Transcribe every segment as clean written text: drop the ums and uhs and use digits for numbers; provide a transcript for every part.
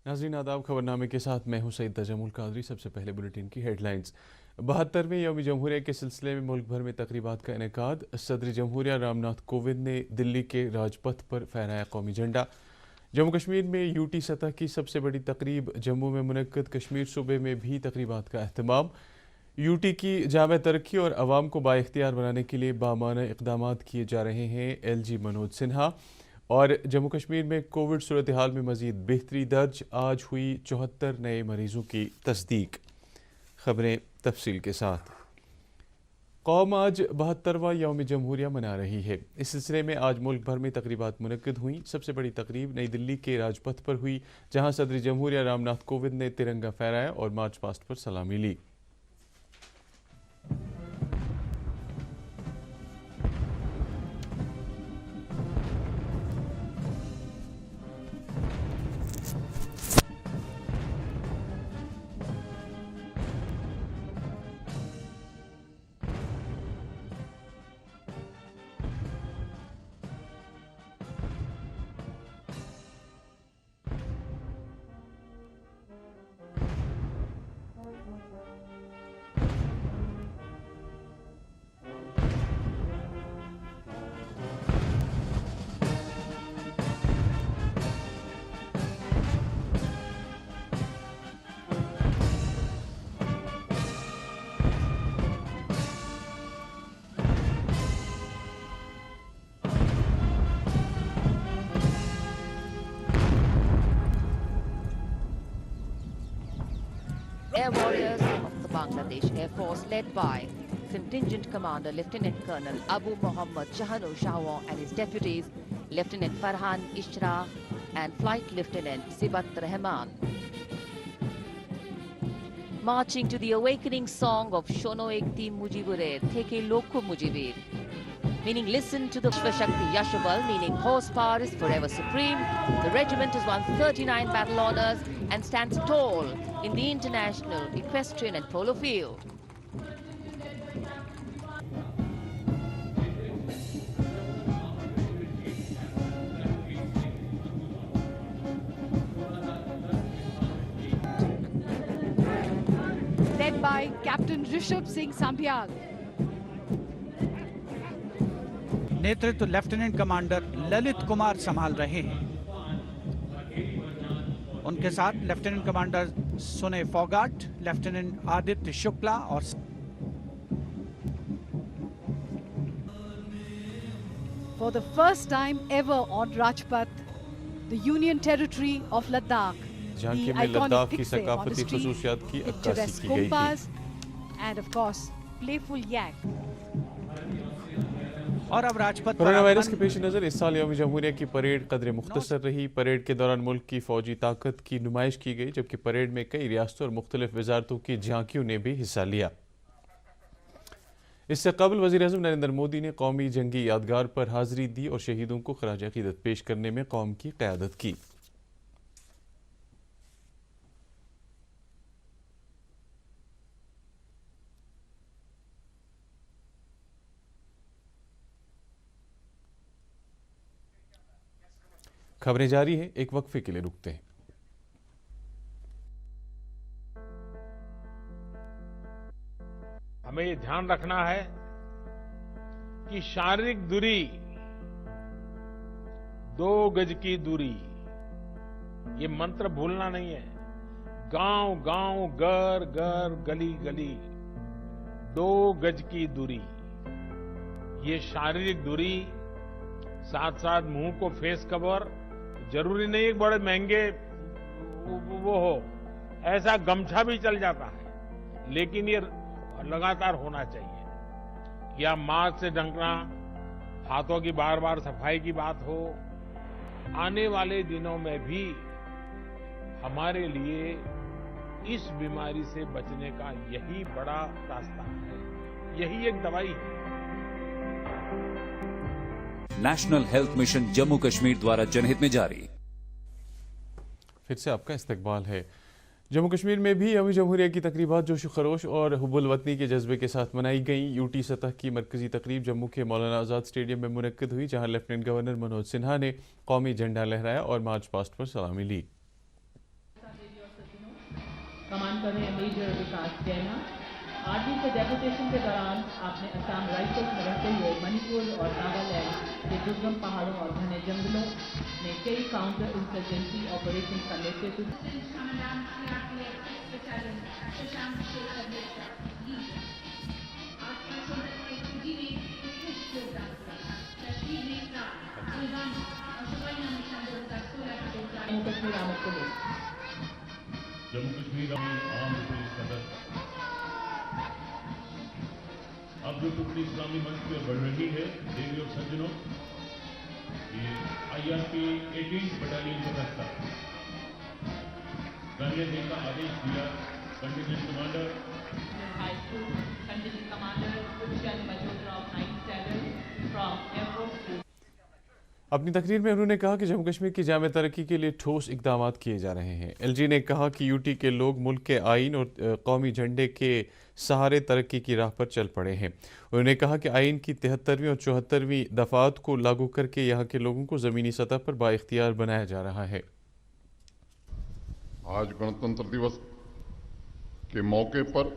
नाज़रीन आदाब, खबरनामे के साथ मैं हूं सईद तजमुल कादरी। सबसे पहले बुलेटिन की हेडलाइंस। 72वें यौम जमहूरिया के सिलसिले में मुल्क भर में तकरीबात का इनेकाद। सदर जमहूरिया रामनाथ कोविंद ने दिल्ली के राजपथ पर फहराया कौमी झंडा। जम्मू कश्मीर में यूटी सतह की सबसे बड़ी तकरीब जम्मू में मुनक्कद। कश्मीर सूबे में भी तकरीबात का अहतमाम। यूटी की जामे तरक्की और अवाम को बाइख्तियार बनाने के लिए बामाना इकदाम किए जा रहे हैं। LG मनोज सिन्हा। और जम्मू कश्मीर में कोविड सूरत हाल में मजीद बेहतरी दर्ज। आज हुई 74 नए मरीजों की तस्दीक। खबरें तफसील के साथ। कौम आज 72वां यौम जमहूरिया मना रही है। इस सिलसिले में आज मुल्क भर में तकरीबात मुनक्किद हुई। सबसे बड़ी तकरीब नई दिल्ली के राजपथ पर हुई, जहां सदर जमहूरिया रामनाथ कोविंद ने तिरंगा फहराया और मार्च पास्ट पर सलामी ली। Air Warriors of the Bangladesh Air Force, led by Contingent Commander Lieutenant Colonel Abu Muhammad Shahanu Shahwan and his deputies, Lieutenant Farhan Ishra and Flight Lieutenant Sibat Rahman. Marching to the awakening song of Shono Ekti Mujibure, Theke Lokho Mujibir, meaning listen to the Shakti Yashabal, meaning horsepower is forever supreme. The regiment has won 39 battle honors and stands tall in the international equestrian and polo field. Led by Captain Rishabh Singh Sambyal. नेतृत्व lieutenant commander Lalit Kumar संभाल रहे हैं। उनके साथ lieutenant commander सुने Phogat, lieutenant Aditya Shukla और For the first time ever on Rajpath, the Union Territory of Ladakh, झांकी the में iconic लद्दाख की Dixie on the सकाफती street, खसूसियात की picturesque अक्कासी की गई थी। kompas, and of course, playful yak. और अब राजपथ पर कोरोना वायरस के आगमन। पेश नज़र इस साल यौम जमहूरिया की परेड कदरे मुख्तसर रही। परेड के दौरान मुल्क की फौजी ताकत की नुमाइश की गई, जबकि परेड में कई रियासतों और मुख्तलिफ वजारतों की झांकियों ने भी हिस्सा लिया। इससे कबल वज़ीर-ए-आज़म नरेंद्र मोदी ने कौमी जंगी यादगार पर हाजिरी दी और शहीदों को खराज अकीदत पेश करने में कौम की क़यादत की। खबरें जारी हैं, एक वक्फे के लिए रुकते हैं। हमें ये ध्यान रखना है कि शारीरिक दूरी, 2 गज की दूरी, ये मंत्र भूलना नहीं है। गांव गांव, घर घर, गली गली, 2 गज की दूरी, ये शारीरिक दूरी। साथ साथ मुंह को फेस कवर, जरूरी नहीं एक बड़े महंगे वो हो, ऐसा गमछा भी चल जाता है, लेकिन ये लगातार होना चाहिए। या मास्क से ढकना, हाथों की बार बार सफाई की बात हो। आने वाले दिनों में भी हमारे लिए इस बीमारी से बचने का यही बड़ा रास्ता है, यही एक दवाई है। National health mission Jammu Kashmir द्वारा जनहित में जारी। फिर से आपका इस्तकबाल है। जम्मू कश्मीर में भी यौम जमहूरिया की तकरीबात जोश खरोश और हुब्बुल वतनी के जज्बे के साथ मनाई गई। यूटी सतह की मरकजी तकरीब जम्मू के मौलाना आज़ाद स्टेडियम में मुनक्किद हुई, जहां लेफ्टिनेंट गवर्नर मनोज सिन्हा ने कौमी झंडा लहराया और मार्च पास्ट पर सलामी ली। कर रहे हैं मेजर विकास जैना। आरडी के डेपुटेशन के दौरान आपने असम राइफल्स में रहते हुए मणिपुर और नागालैंड के दुर्गम पहाड़ों और घने जंगलों में कई काउंटर इंसर्जेंसी ऑपरेशन का नेतृत्व। जम्मू कश्मीर आर्म पुलिस सदस्य अब जो टुकड़ी इस्लामी मंच पे बढ़ रही है, देवी और सज्जनों, ये IRP 18 बटालियन का दस्ता पहले दिन का आदेश दिया कंटिजेंट कमांडर अपनी तकरीर में उन्होंने कहा कि जम्मू कश्मीर की जामे तरक्की के लिए ठोस इकदाम किए जा रहे हैं। LG ने कहा कि यूटी के लोग मुल्क के आइन और कौमी झंडे के सहारे तरक्की की राह पर चल पड़े हैं। उन्होंने कहा कि आइन की 73वीं और 74वीं दफात को लागू करके यहाँ के लोगों को ज़मीनी सतह पर बाइख्तियार बनाया जा रहा है। आज गणतंत्र दिवस के मौके पर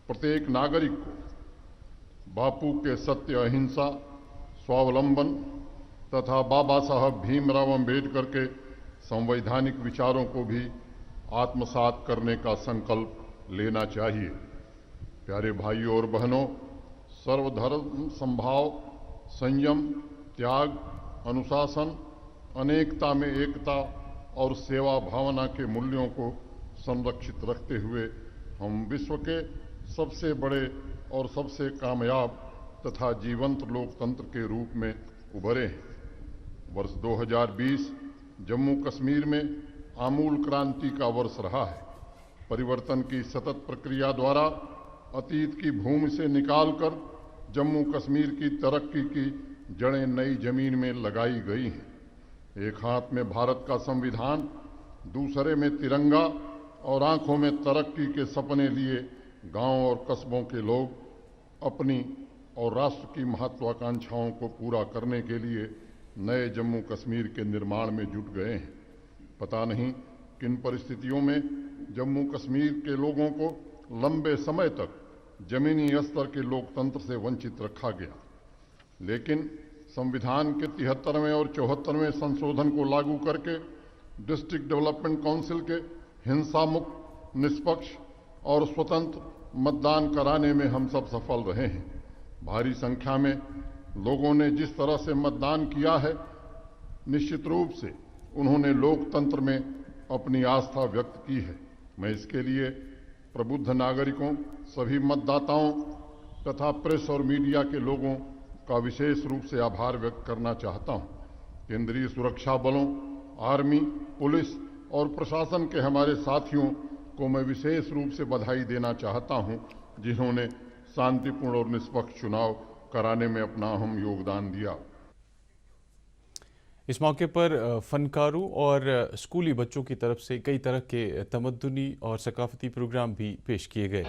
प्रत्येक नागरिक को बापू के सत्य, अहिंसा, स्वावलंबन तथा बाबा साहब भीमराव अम्बेडकर के संवैधानिक विचारों को भी आत्मसात करने का संकल्प लेना चाहिए। प्यारे भाइयों और बहनों, सर्वधर्म समभाव, संयम, त्याग, अनुशासन, अनेकता में एकता और सेवा भावना के मूल्यों को संरक्षित रखते हुए हम विश्व के सबसे बड़े और सबसे कामयाब तथा जीवंत लोकतंत्र के रूप में उभरे हैं। वर्ष 2020 जम्मू कश्मीर में आमूल क्रांति का वर्ष रहा है। परिवर्तन की सतत प्रक्रिया द्वारा अतीत की भूमि से निकालकर जम्मू कश्मीर की तरक्की की जड़ें नई जमीन में लगाई गई हैं। एक हाथ में भारत का संविधान, दूसरे में तिरंगा और आंखों में तरक्की के सपने लिए गांव और कस्बों के लोग अपनी और राष्ट्र की महत्वाकांक्षाओं को पूरा करने के लिए नए जम्मू कश्मीर के निर्माण में जुट गए हैं। पता नहीं किन परिस्थितियों में जम्मू कश्मीर के लोगों को लंबे समय तक जमीनी स्तर के लोकतंत्र से वंचित रखा गया, लेकिन संविधान के 73वें और 74वें संशोधन को लागू करके डिस्ट्रिक्ट डेवलपमेंट काउंसिल के हिंसा मुक्त, निष्पक्ष और स्वतंत्र मतदान कराने में हम सब सफल रहे हैं। भारी संख्या में लोगों ने जिस तरह से मतदान किया है, निश्चित रूप से उन्होंने लोकतंत्र में अपनी आस्था व्यक्त की है। मैं इसके लिए प्रबुद्ध नागरिकों, सभी मतदाताओं तथा प्रेस और मीडिया के लोगों का विशेष रूप से आभार व्यक्त करना चाहता हूं। केंद्रीय सुरक्षा बलों, आर्मी, पुलिस और प्रशासन के हमारे साथियों को मैं विशेष रूप से बधाई देना चाहता हूं, जिन्होंने शांतिपूर्ण और निष्पक्ष चुनाव कराने में अपना अहम योगदान दिया। इस मौके पर फनकारों और स्कूली बच्चों की तरफ से कई तरह के तमद्दुनी और सकाफती प्रोग्राम भी पेश किए गए।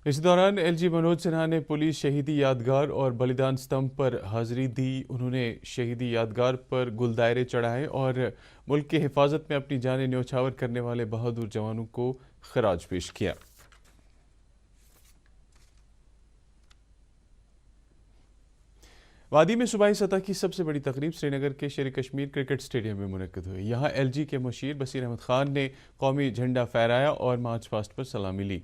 इस दौरान LG मनोज सिन्हा ने पुलिस शहीदी यादगार और बलिदान स्तंभ पर हाजिरी दी। उन्होंने शहीदी यादगार पर गुलदायरे चढ़ाए और मुल्क की हिफाजत में अपनी जानें न्यौछावर करने वाले बहादुर जवानों को खराज पेश किया। वादी में सूबाई सतह की सबसे बड़ी तकरीब श्रीनगर के शेर कश्मीर क्रिकेट स्टेडियम में मुनक्किद हुई। यहाँ LG के मुशीर बसीर अहमद खान ने कौमी झंडा फहराया और मार्च पास्ट पर सलामी ली।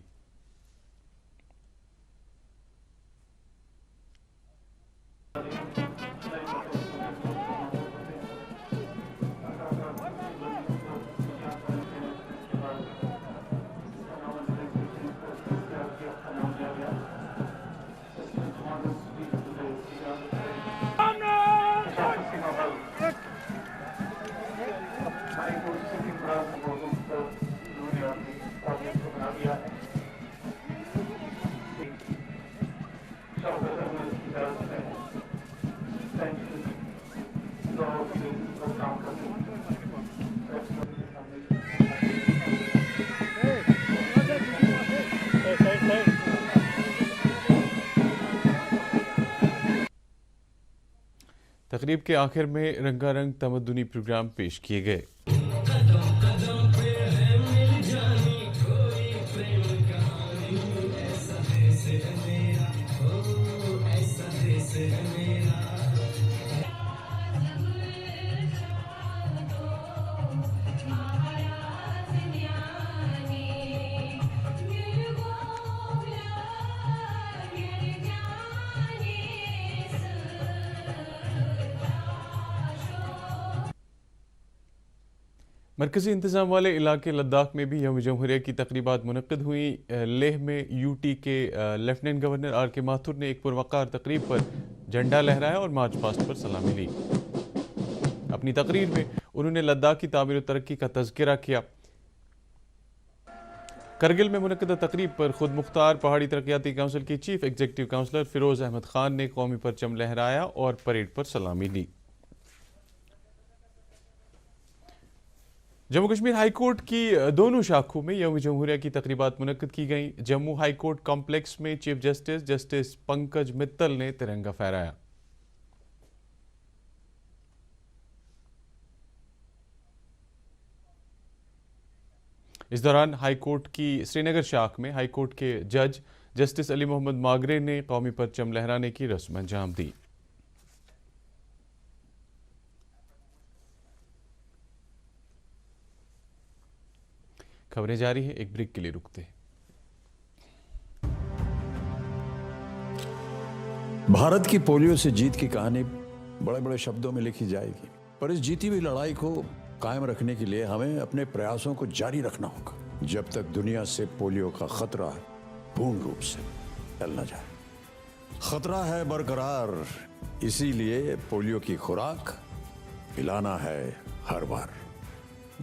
तकरीब के आखिर में रंगारंग तमद्दुनी प्रोग्राम पेश किए गए। मरकजी इंतजाम वाले इलाके लद्दाख में भी यौम जमहूरिया की तकरीबात मुनक्किद हुई। लेह में यूटी के लेफ्टिनेंट गवर्नर आर के माथुर ने एक पुरवकार तकरीब पर झंडा लहराया और मार्च पास्ट पर सलामी ली। अपनी तकरीर में उन्होंने लद्दाख की तामीर और तरक्की का तज़किरा किया। करगिल में मुनक्किदा तकरीब पर खुद मुख्तार पहाड़ी तरक्याती काउंसिल की chief executive councillor Firoz Ahmed Khan ने कौमी परचम लहराया और परेड पर सलामी ली। जम्मू कश्मीर हाई कोर्ट की दोनों शाखों में यौम जमहूरिया की तकरीबात मुनक्किद की गईं। जम्मू हाई कोर्ट कॉम्प्लेक्स में चीफ जस्टिस पंकज मित्तल ने तिरंगा फहराया। इस दौरान हाई कोर्ट की श्रीनगर शाख में हाई कोर्ट के जज जस्टिस अली मोहम्मद मागरे ने कौमी परचम लहराने की रस्म अंजाम दी। खबरें जारी हैं, एक ब्रेक के लिए रुकते हैं। भारत की पोलियो से जीत की कहानी बड़े बड़े शब्दों में लिखी जाएगी, पर इस जीती हुई लड़ाई को कायम रखने के लिए हमें अपने प्रयासों को जारी रखना होगा जब तक दुनिया से पोलियो का खतरा पूर्ण रूप से टल न जाए। खतरा है बरकरार, इसीलिए पोलियो की खुराक पिलाना है हर बार।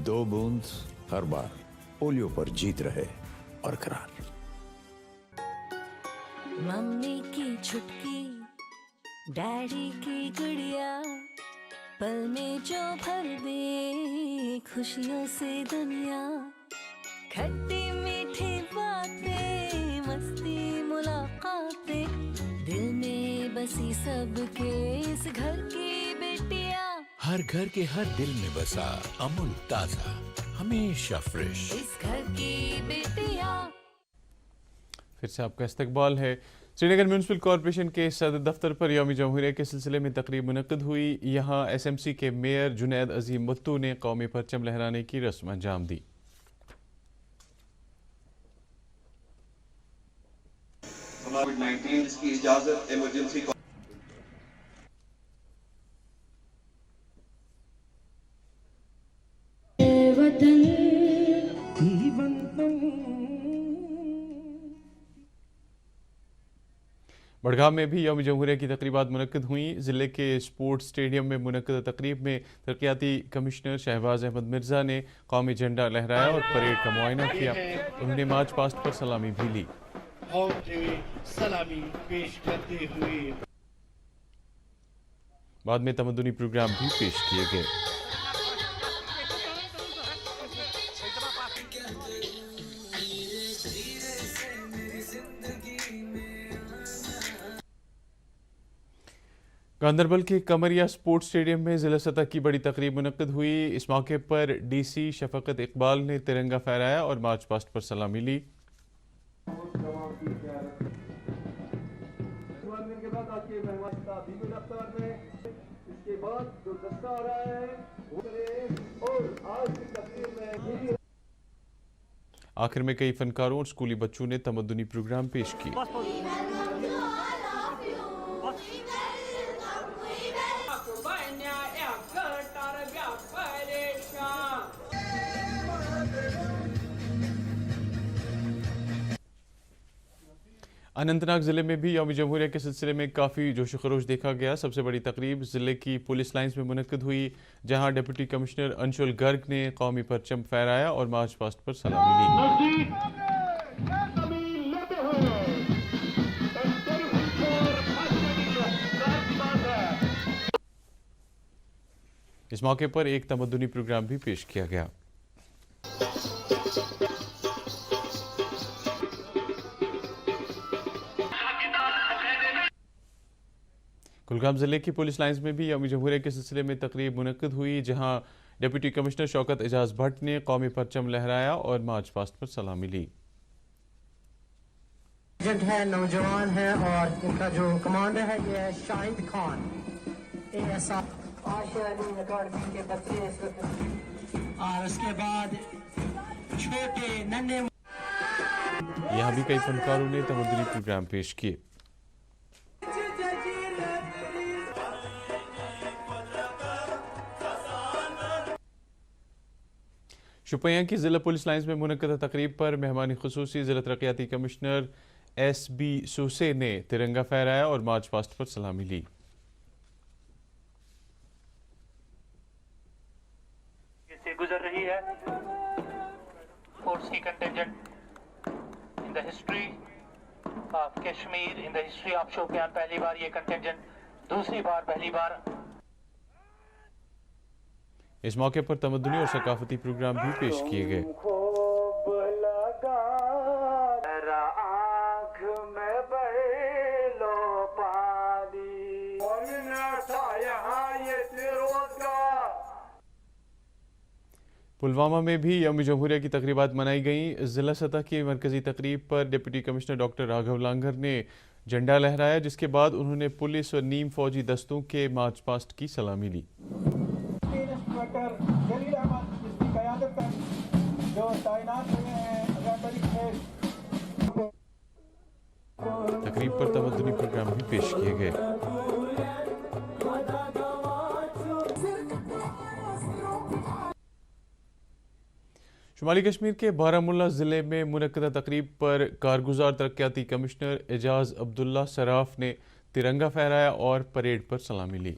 2 बूंद हर बार, पोलियो पर जीत रहे बरकरार। मम्मी की छुटकी, डैडी की गुड़िया, पल में जो भर दे खुशियों से दुनिया। खट्टी मीठी बातें, मस्ती मुलाकातें, दिल में बसी सबके इस घर की बेटिया। हर घर के हर दिल में बसा अमूल ताजा, हमेशा फ्रेश, इस घर की बेटिया। फिर से आपका इस्तकबाल है। श्रीनगर म्यूनसिपल कॉरपोरेशन के सदर दफ्तर पर यौम जमहूरिया के सिलसिले में तकरीब मुनक्किद हुई। यहाँ SMC के मेयर जुनैद अजीम मुत्तू ने कौमी परचम लहराने की रस्म अंजाम दी। कोविड-19 की इजाजत इमरजेंसी बड़गाम में भी यौम जमहूरिया की तकरीबात मुनक्किद हुई। ज़िले के स्पोर्ट्स स्टेडियम में मुनक्किदा तकरीब में तरक्याती कमिश्नर शहबाज अहमद मिर्ज़ा ने कौमी झंडा लहराया और परेड का मुआयना किया। उन्होंने मार्च पास्ट पर सलामी भी ली। सलामी पेश करते हुए बाद में तमद्दुनी प्रोग्राम भी पेश किए गए। गांदरबल के कमरिया स्पोर्ट्स स्टेडियम में ज़िला सतह की बड़ी तकरीब मुनक्किद हुई। इस मौके पर DC शफकत इकबाल ने तिरंगा फहराया और मार्च पास्ट पर सलामी ली। आखिर में कई फनकारों और स्कूली बच्चों ने तमद्दुनी प्रोग्राम पेश किए। अनंतनाग ज़िले में भी यौम जमहूरिया के सिलसिले में काफ़ी जोश खरोश देखा गया। सबसे बड़ी तकरीब ज़िले की पुलिस लाइन्स में मुनक्किद हुई, जहां डिप्टी कमिश्नर अंशुल गर्ग ने कौमी परचम फहराया और मार्च पास्ट पर सलामी ली। इस मौके पर एक तमद्दुनी प्रोग्राम भी पेश किया गया। कुलगाम जिले की पुलिस लाइंस में भी यौम जमहूरिया के सिलसिले में तकरीब मुनक्किद हुई, जहां डिप्टी कमिश्नर शौकत एजाज भट्ट ने कौमी परचम लहराया और मार्च पास्ट पर सलामी ली। एजेंट है, नौजवान है और इनका जो कमांडर है ये है शाहिद खान ASR अकाडमी के बच्चे इस वक्त, और उसके बाद छोटे नन्हे। यहाँ भी कई फनकारों ने तमद्दुनी प्रोग्राम पेश किए। शुपियां की जिला पुलिस लाइंस में मुनक्किदा तकरीब पर मेहमानी खुसूसी जिला तरक्याती कमिश्नर SB सूसे ने तिरंगा फहराया और मार्च पास्ट पर सलामी ली। से गुजर रही है फोर्स की contingent in the history of Kashmir, in the history of Shopian. पहली बार ये कंटिंजेंट, दूसरी बार पहली बार। इस मौके पर तमद्दुनी और सकाफती प्रोग्राम भी पेश किए गए। पुलवामा में भी यौम जमहूरिया की तकरीबात मनाई गईं। जिला सतह की मरकजी तकरीब पर डिप्टी कमिश्नर डॉक्टर राघव लांगर ने झंडा लहराया, जिसके बाद उन्होंने पुलिस और नीम फौजी दस्तों के मार्च पास्ट की सलामी ली। तकरीब पर तमद्दुनी प्रोग्राम भी पेश किए गए। शुमाली कश्मीर के बारामुल्ला ज़िले में मुनक्किदा तकरीब पर कारगुजार तरक्याती कमिश्नर एजाज अब्दुल्ला सराफ ने तिरंगा फहराया और परेड पर सलामी ली।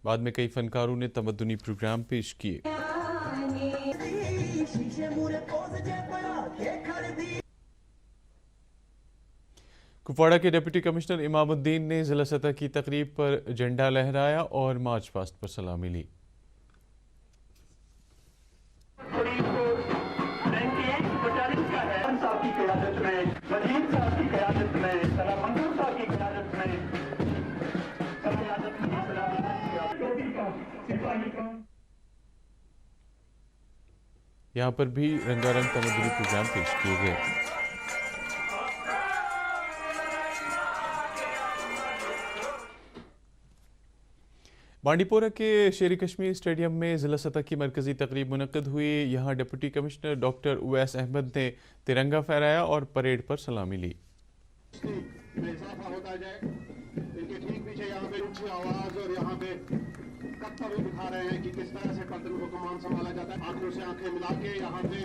बाद में कई फनकारों ने तमद्दुनी प्रोग्राम पेश किए। कुपवाड़ा के डिप्टी कमिश्नर इमामुद्दीन ने जिला सतह की तकरीब पर झंडा लहराया और मार्च पास्ट पर सलामी ली। यहाँ पर भी रंगारंग तमद्दुनी प्रोग्राम पेश किए गए। बांडीपोरा के शेरी कश्मीर स्टेडियम में जिला सतह की मरकजी तकरीब मुनक्किद हुई। यहाँ deputy commissioner doctor Uwais Ahmed ने तिरंगा फहराया और परेड पर सलामी ली। इजाफा होता जाए, इनके ठीक पीछे यहाँ पे ऊंची आवाज और यहाँ पे कर्तव्य दिखा रहे हैं कि किस तरह से कर्तव्य को कमान संभाला जाता है। आंखों से आंखें मिला के यहाँ पे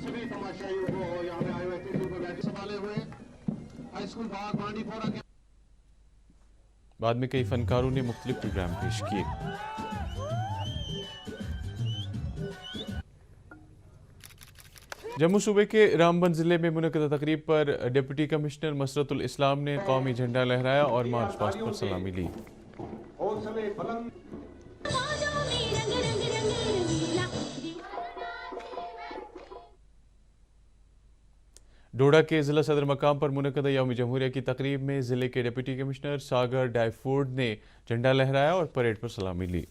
सभी तमाशाइयों को और यहाँ पे आए हुए अतिथियों को बैठे संभाले हुए हाई स्कूल बाग बांडीपोरा के। बाद में कई फनकारों ने मुख्तलिफ प्रोग्राम पेश किए। जम्मू सूबे के रामबन जिले में मुनक्किदा तकरीब पर डिप्टी कमिश्नर मसरतुल इस्लाम ने कौमी झंडा लहराया और मार्च पास्ट पर सलामी ली। डोडा के जिला सदर मकाम पर मुनक्किदा यौम जमहूरिया की तकरीब में जिले के डिप्टी कमिश्नर सागर डायफोर्ड ने झंडा लहराया और परेड पर सलामी ली।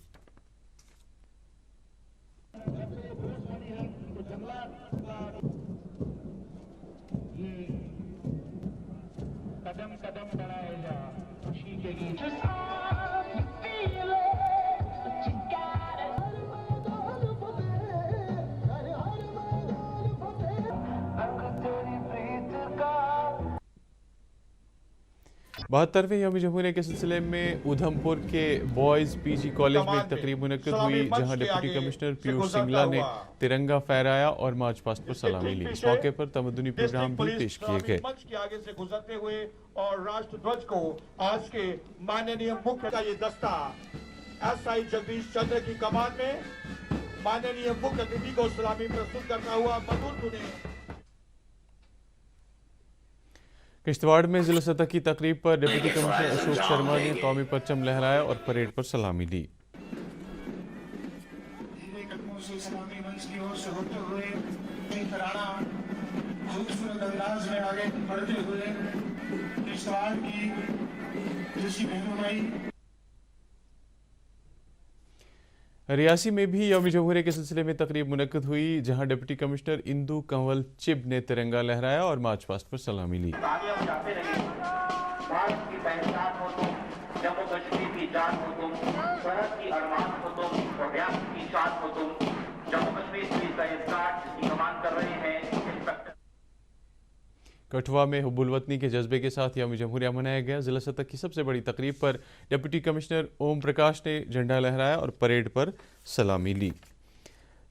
बहत्तरवें यौम जमहूरिया के सिलसिले में उधमपुर के बॉयज PG कॉलेज में एक तकरीब मुनक्किद हुई, जहां डिप्टी कमिश्नर पीयूष सिंगला ने तिरंगा फहराया और मार्च पास्ट पर सलामी ली। इस मौके पर तमद्दुनी प्रोग्राम भी पेश किए गए। मंच के आगे से गुजरते हुए और राष्ट्र ध्वज को आज के माननीय मुख्य का ये दस्ता SI जगदीश चंद्र की कमान में माननीय मुख्य अतिथि को सलामी प्रस्तुत करता हुआ मधुर धुने। किश्तवाड़ में जिला सतह की तकरीब पर डिप्टी कमिश्नर अशोक शर्मा ने कौमी परचम लहराया और परेड पर सलामी ली। आगे बढ़ते हुए इस साल की कृषि मेहमानी रियासी में भी यौम जमहूरिया के सिलसिले में तकरीब मुनक्कद हुई, जहां डिप्टी कमिश्नर इंदु कंवल चिब ने तिरंगा लहराया और मार्च पास्ट पर सलामी ली। भारत की पहचान हो तुम, जम्मू कश्मीर की जान हो तुम, सरहद की अरमान हो तुम और रियासत की शान हो तुम। जम्मू कश्मीर पुलिस का स्टार्ट की कमान कर रहे हैं इंस्पेक्टर। कठुआ में हुब्बुल वतनी के जज्बे के साथ यौम जमहूरिया मनाया गया। जिला सतह की सबसे बड़ी तकरीब पर डिप्टी कमिश्नर ओम प्रकाश ने झंडा लहराया और परेड पर सलामी ली।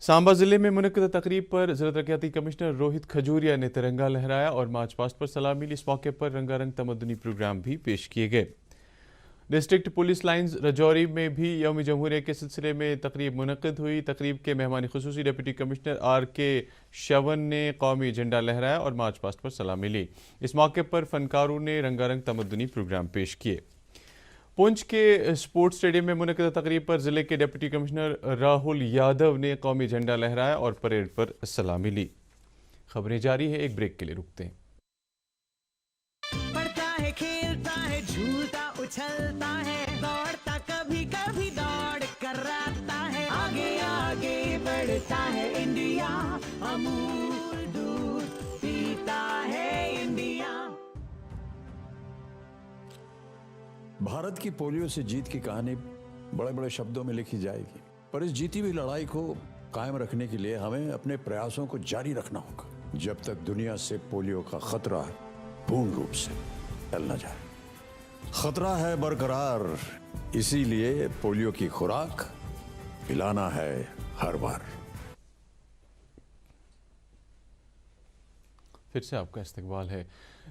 सांबा जिले में मुनक्कद तकरीब पर जिला तरक्याती कमिश्नर रोहित खजूरिया ने तिरंगा लहराया और मार्च पास्ट पर सलामी ली। इस मौके पर रंगारंग तमद्दुनी प्रोग्राम भी पेश किए गए। डिस्ट्रिक्ट पुलिस लाइंस रजौरी में भी यौम जमहूरिया के सिलसिले में तकरीब मुनक्कद हुई। तकरीब के मेहमान खुसूसी डिप्टी कमिश्नर RK शवन ने कौमी झंडा लहराया और मार्च पास्ट पर सलामी ली। इस मौके पर फनकारों ने रंगारंग तमद्दुनी प्रोग्राम पेश किए। पुंछ के स्पोर्ट्स स्टेडियम में मुनक्कद तकरीब पर जिले के डिप्टी कमिश्नर राहुल यादव ने कौमी झंडा लहराया और परेड पर सलामी ली। खबरें जारी है, एक ब्रेक के लिए रुकते हैं। पढ़ता है, खेलता है, झूलता उछलता है, दौड़ता कभी कभी दौड़ कर आता है, आगे आगे बढ़ता है इंडिया, अमूल दूध पीता है इंडिया। भारत की पोलियो से जीत की कहानी बड़े बड़े शब्दों में लिखी जाएगी, पर इस जीती हुई लड़ाई को कायम रखने के लिए हमें अपने प्रयासों को जारी रखना होगा जब तक दुनिया से पोलियो का खतरा पूर्ण रूप से टल न जाए। खतरा है बरकरार, इसीलिए पोलियो की खुराक पिलाना है हर बार। फिर से आपका इस्तकबाल है।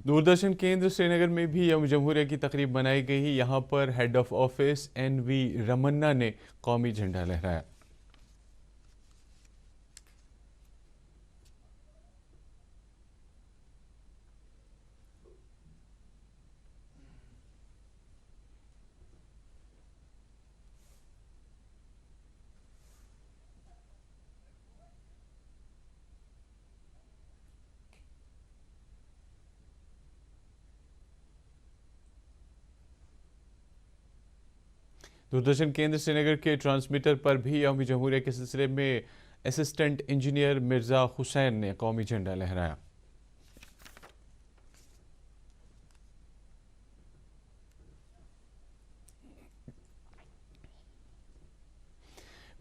दूरदर्शन केंद्र श्रीनगर में भी यौम जमहूरिया की तकरीब बनाई गई। यहाँ पर head of office NV Ramana ने कौमी झंडा लहराया। दूरदर्शन केंद्र श्रीनगर के ट्रांसमीटर पर भी यौम जमहूरिया के सिलसिले में असिस्टेंट इंजीनियर मिर्जा हुसैन ने कौमी झंडा लहराया।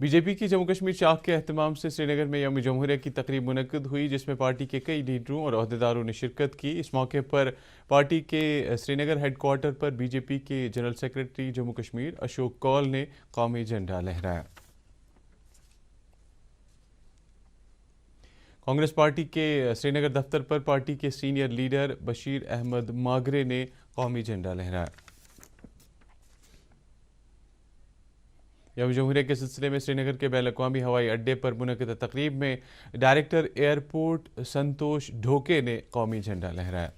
बीजेपी की जम्मू कश्मीर शाख के एहतमाम से श्रीनगर में यौम जमहूरिया की तकरीब मुनक्कद हुई, जिसमें पार्टी के कई लीडरों और अहदेदारों ने शिरकत की। इस मौके पर पार्टी के श्रीनगर हेडक्वार्टर पर बीजेपी के जनरल सेक्रेटरी जम्मू कश्मीर अशोक कौल ने कौमी झंडा लहराया। कांग्रेस पार्टी के श्रीनगर दफ्तर पर पार्टी के सीनियर लीडर बशीर अहमद मागरे ने कौमी झंडा लहराया। यौम जमहूरिया के सिलसिले में श्रीनगर के बैन-अक़वामी हवाई अड्डे पर मुनक़िद तकरीब में डायरेक्टर एयरपोर्ट संतोष ढोके ने कौमी झंडा लहराया।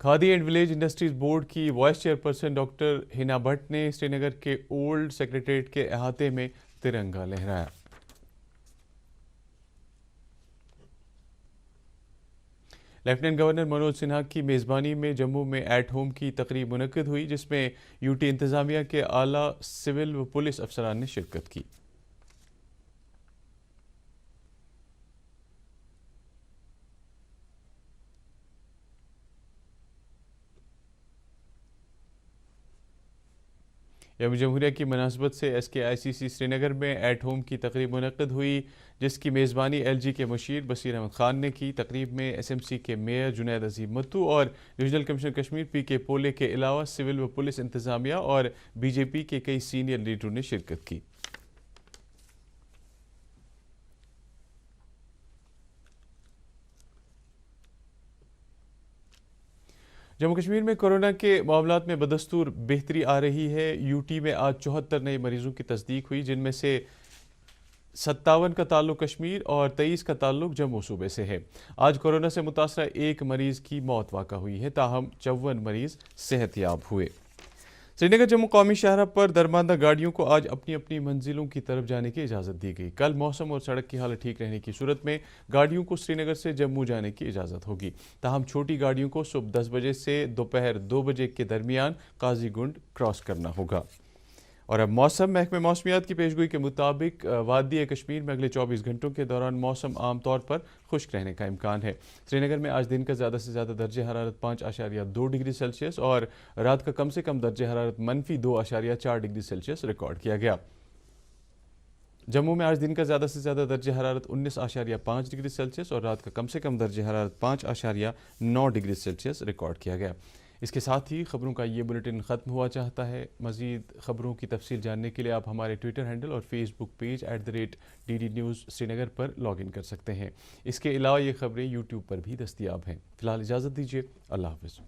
Khadi and village industries board की vice chairperson doctor Hina Bhatt ने श्रीनगर के ओल्ड सेक्रेटेरिएट के अहाते में तिरंगा लहराया। लेफ्टिनेंट गवर्नर मनोज सिन्हा की मेज़बानी में जम्मू में एट होम की तकरीब मुनक़िद हुई, जिसमें यूटी इंतज़ामिया के आला सिविल व पुलिस अफसरान ने शिरकत की। यौम जमहूरिया की मुनासबत से SKICC श्रीनगर में एट होम की तकरीब मुनक़िद हुई, जिसकी मेज़बानी LG के मुशीर बशीर अहमद खान ने की। तकरीब में SMC के मेयर जुनैद अजीम मत्तू और डिविजनल कमिश्नर कश्मीर PK पोले के अलावा सिविल व पुलिस इंतज़ामिया और BJP के कई सीनियर लीडरों ने शिरकत की। जम्मू कश्मीर में कोरोना के मामलात में बदस्तूर बेहतरी आ रही है। यूटी में आज 74 नए मरीजों की तस्दीक हुई, जिनमें से 57 का ताल्लुक कश्मीर और 23 का ताल्लुक जम्मू सूबे से है। आज कोरोना से मुतासरा एक मरीज की मौत वाक़ा हुई है, ताहम 54 मरीज सेहतयाब हुए। श्रीनगर जम्मू कौमी शाहराह पर दरमांदा गाड़ियों को आज अपनी अपनी मंजिलों की तरफ जाने की इजाज़त दी गई। कल मौसम और सड़क की हालत ठीक रहने की सूरत में गाड़ियों को श्रीनगर से जम्मू जाने की इजाज़त होगी। ताहम छोटी गाड़ियों को सुबह 10 बजे से दोपहर 2 बजे के दरमियान काजीगुंड क्रॉस करना होगा। और अब मौसम महकमे मौसमियात की पेशगोई के मुताबिक वादी कश्मीर में अगले 24 घंटों के दौरान मौसम आमतौर पर खुश्क रहने का इम्कान है। श्रीनगर में आज दिन का ज़्यादा से ज़्यादा दर्जे हरारत 5.2 डिग्री सेल्सियस और रात का कम से कम दर्जे हरारत -2.4 डिग्री सेल्सियस रिकॉर्ड किया गया। जम्मू में आज दिन का ज़्यादा से ज़्यादा दर्जे हरारत 19.5 डिग्री सेल्सियस और रात का कम से कम दर्जे हरारत 5.9 डिग्री सेल्सियस रिकॉर्ड किया गया। इसके साथ ही खबरों का ये बुलेटिन ख़त्म हुआ चाहता है। मज़ीद खबरों की तफसील जानने के लिए आप हमारे ट्विटर हैंडल और Facebook page @DD News Srinagar पर लॉगिन कर सकते हैं। इसके अलावा ये खबरें यूट्यूब पर भी दस्तयाब हैं। फ़िलहाल इजाज़त दीजिए। अल्लाह हाफ़िज़।